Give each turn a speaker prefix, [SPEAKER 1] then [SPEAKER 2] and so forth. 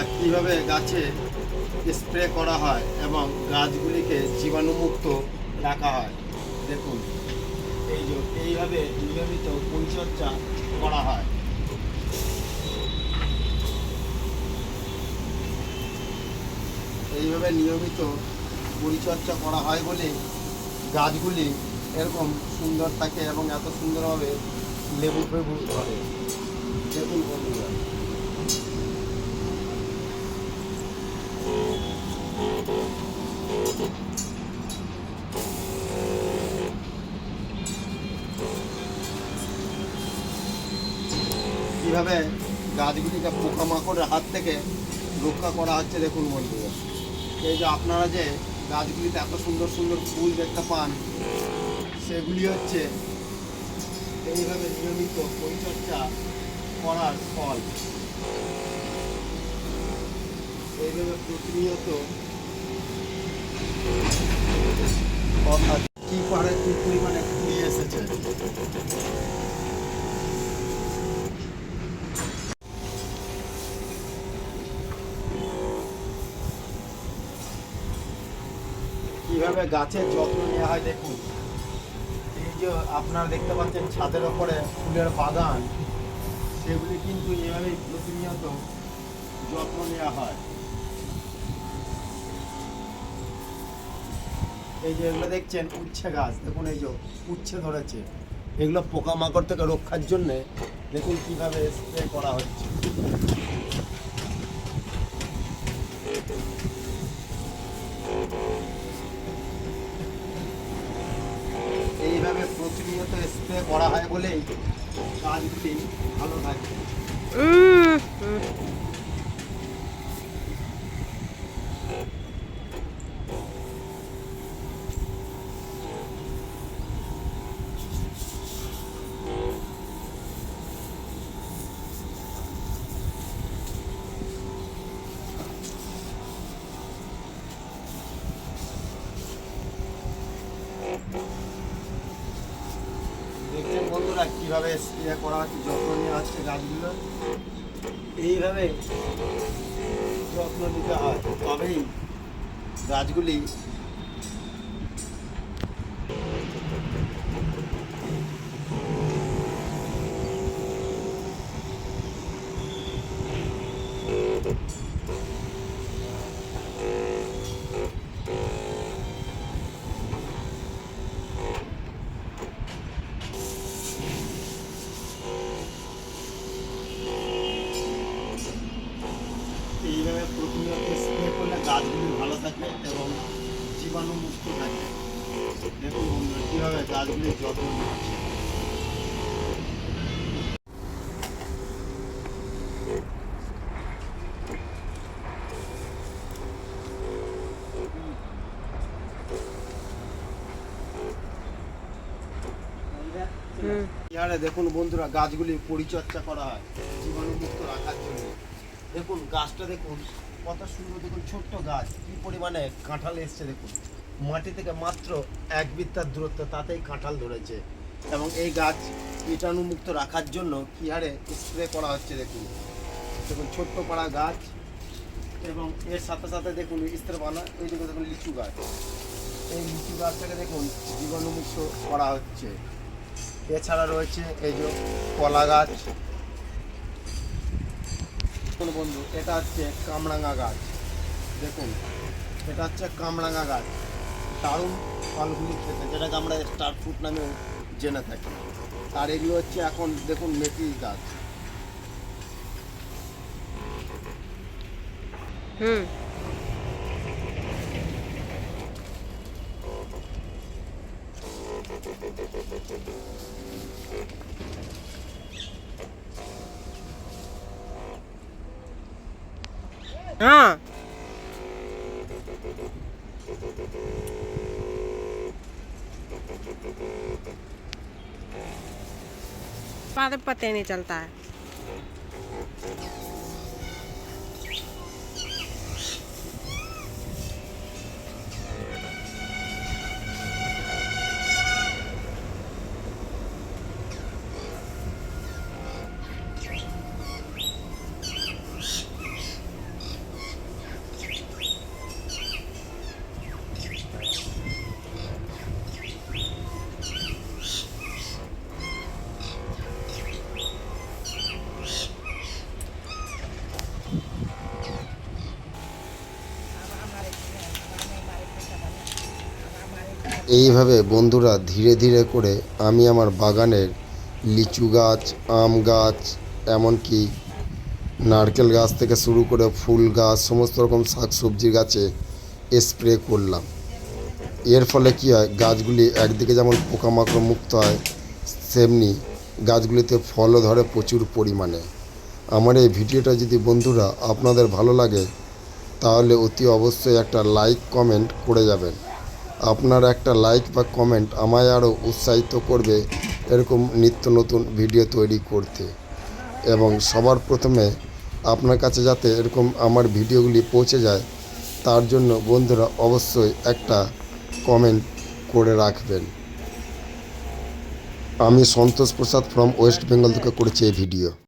[SPEAKER 1] বন্ধুরা কিভাবে গাছে স্প্রে করা হয় এবং গাছগুলিকে জীবাণুমুক্ত রাখা হয়। দেখুন এইভাবে নিয়মিত পরিচর্যা করা হয়। এইভাবে নিয়মিত পরিচর্যা করা হয় বলে গাছগুলি এরকম সুন্দর থাকে এবং এত সুন্দরভাবে লেবু ফেবু ধরে। দেখুন বন্ধুরা, কীভাবে গাছগুলিকে পোকামাকড়ের হাত থেকে রক্ষা করা হচ্ছে। দেখুন বন্ধুরা, এই যে আপনারা যে গাছগুলিতে এত সুন্দর সুন্দর ফুল দেখতে পান, সেগুলি হচ্ছে এইভাবে নিয়মিত পরিচর্যা করার ফল। এইভাবে প্রতিনিয়ত অর্থাৎ কি পরিমাণে ফুরিয়ে এসেছে। কিভাবে গাছের যত্ন নেওয়া হয় দেখুন। এই যে আপনারা দেখতে পাচ্ছেন ছাদের ওপরে ফুলের বাগান, সেগুলি কিন্তু এভাবেই প্রতিনিয়ত যত্ন নেওয়া হয়। এই যে এগুলো দেখছেন উচ্ছে গাছ, দেখুন এই যে উচ্ছে ধরেছে, এগুলো পোকামাকড় থেকে রক্ষার জন্যে দেখুন কিভাবে স্প্রে করা হচ্ছে। এইভাবে প্রতিনিয়ত স্প্রে করা হয় বলেই গাছগুলি ভালো থাকে। দেখছেন বন্ধুরা কিভাবে স্প্রে করা হচ্ছে, যত্ন নেওয়া হচ্ছে গাছগুলো। এইভাবে যত্ন নিতে হয়, তবেই গাছগুলি এইভাবে প্রতিনিয়ত স্প্রে করলে গাছগুলি ভালো থাকে এবং জীবাণুমুক্ত থাকে। দেখুন বন্ধুরা কীভাবে গাছগুলির যত্ন নিচ্ছে। দেখুন বন্ধুরা গাছগুলি পরিচর্যা করা হয় জীবাণুমুক্ত রাখার জন্য। দেখুন গাছটা দেখুন কত সুন্দর, দেখুন ছোট্ট গাছ কি পরিমাণে কাঁঠাল এসছে। দেখুন মাটি থেকে মাত্র 1 বিত্তার দূরত্ব, তাতেই কাঁঠাল ধরেছে। এবং এই গাছ কীটাণুমুক্ত রাখার জন্য কী হারে স্প্রে করা হচ্ছে। দেখুন দেখুন ছোট্ট পাড়া গাছ, এবং এর সাথে সাথে দেখুন স্ত্রবানা, এই দিকে দেখুন লিচু গাছ, এই লিচু গাছটাকে দেখুন জীবাণুমুক্ত করা হচ্ছে। এছাড়া রয়েছে এই যে কলা গাছ। বন্ধু এটা হচ্ছে কামরাঙা গাছ। দেখুন এটা হচ্ছে কামরাঙা গাছ, দারুণ ফলগুলি খেতে, যেটাকে আমরা স্টার ফ্রুট নামেও জেনে থাকি। আর এগুলো হচ্ছে এখন দেখুন মেথি গাছ।
[SPEAKER 2] हाँ पता नहीं चलता है।
[SPEAKER 3] এইভাবে বন্ধুরা ধীরে ধীরে করে আমি আমার বাগানের লিচু গাছ, আম গাছ, এমনকি নারকেল গাছ থেকে শুরু করে ফুল গাছ, সমস্ত রকম শাকসবজি গাছে স্প্রে করলাম। এর ফলে কী হয়, গাছগুলি একদিকে যেমন পোকামাকড় মুক্ত হয়, তেমনি গাছগুলিতে ফলও ধরে প্রচুর পরিমাণে। আমার এই ভিডিওটা যদি বন্ধুরা আপনাদের ভালো লাগে তাহলে অতি অবশ্যই একটা লাইক কমেন্ট করে যাবেন। আপনার একটা লাইক বা কমেন্ট আমায় আরও উৎসাহিত করবে এরকম নিত্য নতুন ভিডিও তৈরি করতে, এবং সবার প্রথমে আপনার কাছে যাতে এরকম আমার ভিডিওগুলি পৌঁছে যায় তার জন্য বন্ধুরা অবশ্যই একটা কমেন্ট করে রাখবেন। আমি সন্তোষ প্রসাদ ফ্রম ওয়েস্ট বেঙ্গল থেকে করেছি এই ভিডিও।